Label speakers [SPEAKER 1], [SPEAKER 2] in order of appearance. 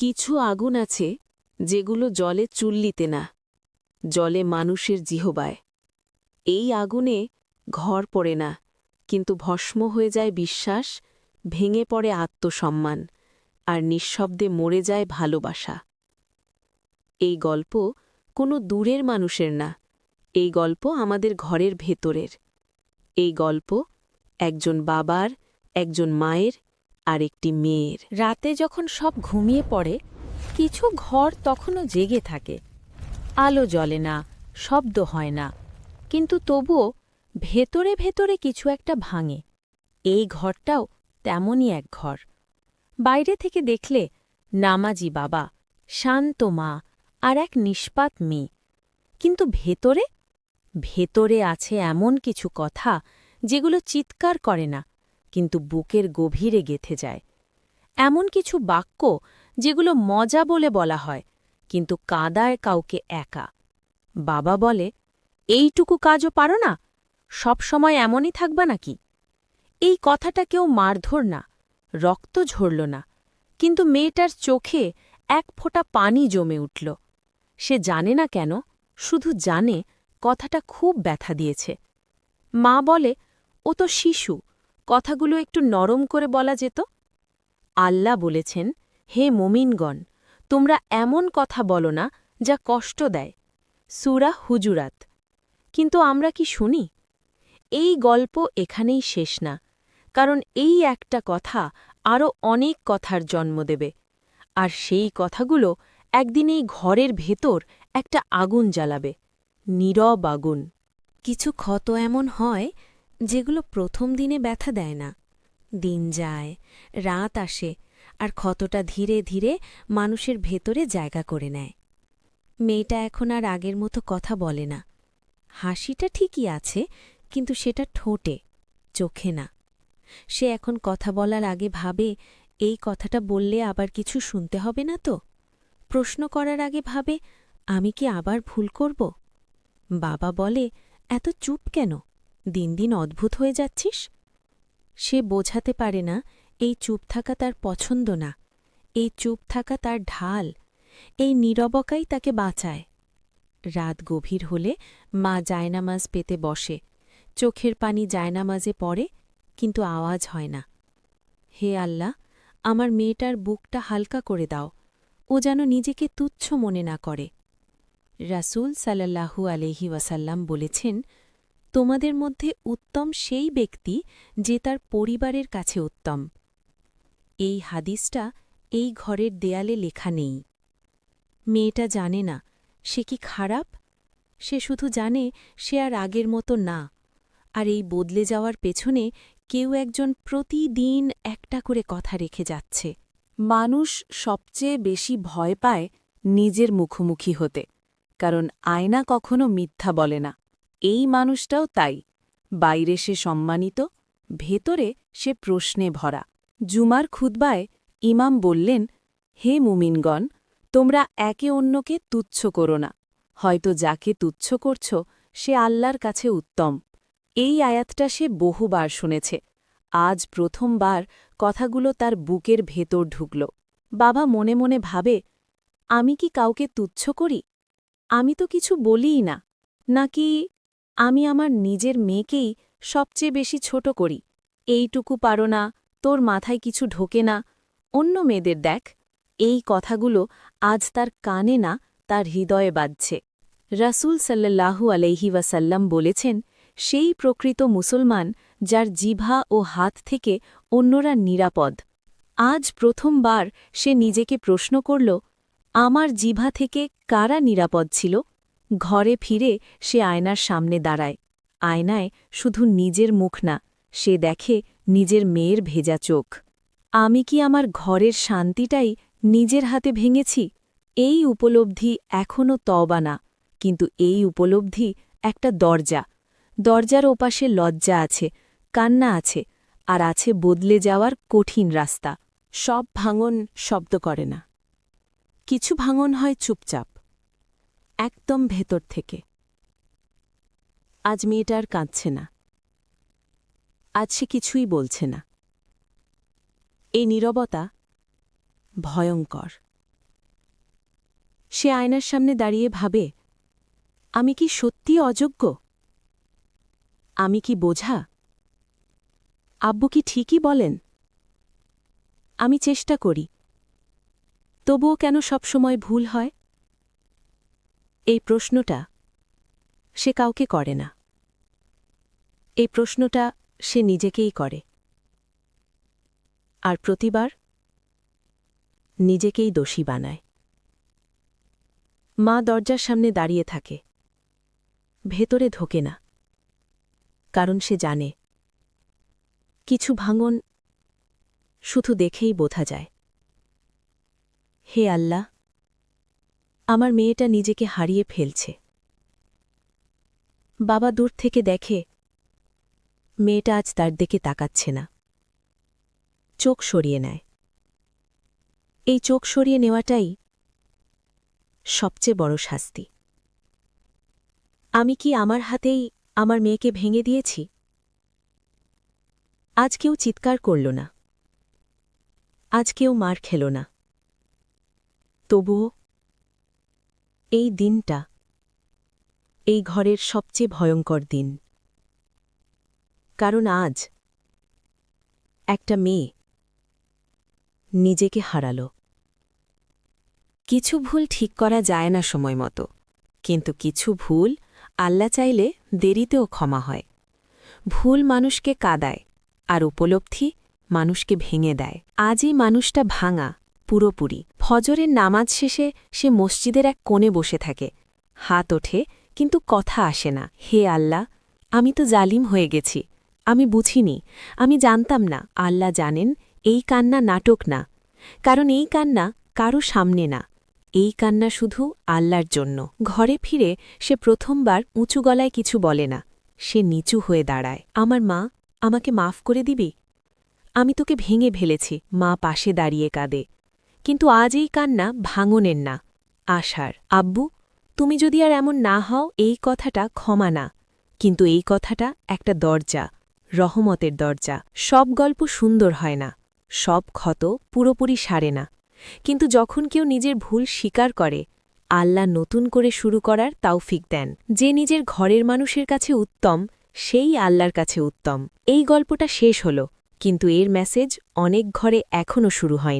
[SPEAKER 1] কিছু আগুন আছে যেগুলো জলে চুল্লিতে না, জলে মানুষের জিহবায়। এই আগুনে ঘর পড়ে না, কিন্তু ভস্ম হয়ে যায় বিশ্বাস, ভেঙে পড়ে আত্মসম্মান, আর নিঃশব্দে মরে যায় ভালোবাসা। এই গল্প কোনো দূরের মানুষের না, এই গল্প আমাদের ঘরের ভেতরের। এই গল্প একজন বাবার, একজন মায়ের আর একটি মেয়ের।
[SPEAKER 2] রাতে যখন সব ঘুমিয়ে পড়ে, কিছু ঘর তখনও জেগে থাকে। আলো জ্বলে না, শব্দ হয় না, কিন্তু তবুও ভেতরে ভেতরে কিছু একটা ভাঙে। এই ঘরটাও তেমনই এক ঘর। বাইরে থেকে দেখলে নামাজি বাবা, শান্ত মা আর এক নিষ্পাত মেয়ে। কিন্তু ভেতরে ভেতরে আছে এমন কিছু কথা যেগুলো চিৎকার করে না, কিন্তু বুকের গভীরে গেঁথে যায়। এমন কিছু বাক্য যেগুলো মজা বলে বলা হয়, কিন্তু কাঁদায় কাউকে একা। বাবা বলে, এইটুকু কাজও পারো না, সবসময় এমনই থাকবা নাকি? এই কথাটা কেউ মারধর না, রক্ত ঝরল না, কিন্তু মেয়েটার চোখে এক ফোঁটা পানি জমে উঠল। সে জানে না কেন, শুধু জানে কথাটা খুব ব্যথা দিয়েছে। মা বলে, ও তো শিশু, কথাগুলো একটু নরম করে বলা যেত। আল্লাহ বলেছেন, হে মুমিনগণ, তোমরা এমন কথা বলো না যা কষ্ট দেয়। সূরা হুজুরাত। কিন্তু আমরা কি শুনি? এই গল্প এখানেই শেষ না, কারণ এই একটা কথা আরও অনেক কথার জন্ম দেবে। আর সেই কথাগুলো একদিন এই ঘরের ভেতর একটা আগুন জ্বালাবে, নীরব আগুন। কিছু ক্ষত এমন হয় যেগুলো প্রথম দিনে ব্যথা দেয় না। দিন যায়, রাত আসে, আর ক্ষতটা ধীরে ধীরে মানুষের ভেতরে জায়গা করে নেয়। মেয়েটা এখন আর আগের মতো কথা বলে না। হাসিটা ঠিকই আছে, কিন্তু সেটা ঠোঁটে, চোখে না। সে এখন কথা বলার আগে ভাবে, এই কথাটা বললে আবার কিছু শুনতে হবে না তো? প্রশ্ন করার আগে ভাবে, আমি কি আবার ভুল করব? বাবা বলে, এত চুপ কেন? দিন দিন অদ্ভুত হয়ে যাচ্ছিস। সে বোঝাতে পারে না এই চুপ থাকা তার পছন্দ না, এই চুপ থাকা তার ঢাল, এই নীরবতাই তাকে বাঁচায়। রাত গভীর হলে মা জায়নামাজ পেতে বসে, চোখের পানি জায়নামাজে পড়ে, কিন্তু আওয়াজ হয় না। হে আল্লাহ, আমার মেয়েটার বুকটা হালকা করে দাও, ও যেন নিজেকে তুচ্ছ মনে না করে। রাসূল সাল্লাল্লাহু আলাইহি ওয়াসাল্লাম বলেছেন, তোমাদের মধ্যে উত্তম সেই ব্যক্তি যে তার পরিবারের কাছে উত্তম। এই হাদিসটা এই ঘরের দেয়ালে লেখা নেই। মেয়েটা জানে না সে কি খারাপ, সে শুধু জানে সে আর আগের মতো না, আর এই বদলে যাওয়ার পেছনে কেউ একজন প্রতিদিন একটা করে কথা রেখে যাচ্ছে।
[SPEAKER 1] মানুষ সবচেয়ে বেশি ভয় পায় নিজের মুখোমুখি হতে, কারণ আয়না কখনো মিথ্যা বলে না। এই মানুষটাও তাই। বাইরে সে সম্মানিত, ভেতরে সে প্রশ্নে ভরা। জুমার খুতবায় ইমাম বললেন, হে মুমিনগণ, তোমরা একে অন্যকে তুচ্ছ করো না। হয়তো যাকে তুচ্ছ করছ সে আল্লাহর কাছে উত্তম। এই আয়াতটা সে বহুবার শুনেছে। আজ প্রথমবার কথাগুলো তার বুকের ভেতর ঢুকল। বাবা মনে মনে ভাবে, আমি কি কাউকে তুচ্ছ করি? আমি তো কিছু বলিই না। নাকি আমি আমার নিজের মেয়েকেই সবচেয়ে বেশি ছোট করি? এইটুকু পারো না, তোর মাথায় কিছু ঢোকে না, অন্য মেয়েদের দেখ। এই কথাগুলো আজ তার কানে না, তার হৃদয়ে বাজছে। রাসূল সাল্লাল্লাহু আলাইহি ওয়াসাল্লাম বলেছেন, সেই প্রকৃত মুসলমান যার জিহ্বা ও হাত থেকে অন্যরা নিরাপদ। আজ প্রথমবার সে নিজেকে প্রশ্ন করল, আমার জিহ্বা থেকে কারা নিরাপদ ছিল? ঘরে ফিরে সে আয়নার সামনে দাঁড়ায়। আয়নায় শুধু নিজের মুখ না, সে দেখে নিজের মেয়ের ভেজা চোখ। আমি কি আমার ঘরের শান্তিটাই নিজের হাতে ভেঙেছি? এই উপলব্ধি এখনও তওবা না, কিন্তু এই উপলব্ধি একটা দরজা। দরজার ওপাশে লজ্জা আছে, কান্না আছে, আর আছে বদলে যাওয়ার কঠিন রাস্তা। সব ভাঙন শব্দ করে না, কিছু ভাঙন হয় চুপচাপ, একদম ভেতর থেকে। আজ মেয়েটা আর কাঁদছে না, আজ সে কিছুই বলছে না। এই নীরবতা ভয়ঙ্কর। সে আয়নার সামনে দাঁড়িয়ে ভাবে, আমি কি সত্যি অযোগ্য? আমি কি বোঝা? আব্বু কি ঠিকই বলেন? আমি চেষ্টা করি, তবুও কেন সবসময় ভুল হয়? এই প্রশ্নটা সে কাউকে করে না। এই প্রশ্নটা সে নিজেকেই করে। আর প্রতিবার নিজেকেই দোষী বানায়। মা দরজার সামনে দাঁড়িয়ে থাকে, ভেতরে ঢোকে না, কারণ সে জানে কিছু ভাঙন শুধু দেখেই বোঝা যায়। হে আল্লাহ, আমার মেয়েটা নিজেকে হারিয়ে ফেলছে। বাবা দূর থেকে দেখে মেয়েটা আজ তার দিকে তাকাচ্ছে না, চোখ সরিয়ে নেয়। এই চোখ সরিয়ে নেওয়াটাই সবচেয়ে বড় শাস্তি। আমি কি আমার হাতেই আমার মেয়েকে ভেঙে দিয়েছি? আজ কেউ চিৎকার করল না, আজ কেউ মার খেল না, তবুও এই দিনটা এই ঘরের সবচেয়ে ভয়ঙ্কর দিন। কারণ আজ একটা মেয়ে নিজেকে হারাল। কিছু ভুল ঠিক করা যায় না সময় মতো, কিন্তু কিছু ভুল আল্লাহ চাইলে দেরিতেও ক্ষমা হয়। ভুল মানুষকে কাঁদায়, আর উপলব্ধি মানুষকে ভেঙে দেয়। আজ এই মানুষটা ভাঙা পুরোপুরি। ফজরের নামাজ শেষে সে মসজিদের এক কোণে বসে থাকে, হাত ওঠে কিন্তু কথা আসে না। হে আল্লাহ, আমি তো জালিম হয়ে গেছি, আমি বুঝিনি, আমি জানতাম না। আল্লাহ জানেন এই কান্না নাটক না, কারণ এই কান্না কারো সামনে না, এই কান্না শুধু আল্লাহর জন্য। ঘরে ফিরে সে প্রথমবার উঁচু গলায় কিছু বলে না, সে নিচু হয়ে দাঁড়ায়। আমার মা, আমাকে মাফ করে দিবি? আমি তোকে ভেঙে ফেলেছি। মা পাশে দাঁড়িয়ে কাঁদে, কিন্তু আজ এই কান্না ভাঙনের না, আশার। আব্বু, তুমি যদি আর এমন না হও, এই কথাটা ক্ষমা না, কিন্তু এই কথাটা একটা দরজা, রহমতের দরজা। সব গল্প সুন্দর হয় না, সব ক্ষত পুরোপুরি সারে না, কিন্তু যখন কেউ নিজের ভুল স্বীকার করে, আল্লাহ নতুন করে শুরু করার তাওফিক দেন। যে নিজের ঘরের মানুষের কাছে উত্তম, সেই আল্লাহর কাছে উত্তম। এই গল্পটা শেষ হল, কিন্তু এর মেসেজ অনেক ঘরে এখনও শুরু হয়নি।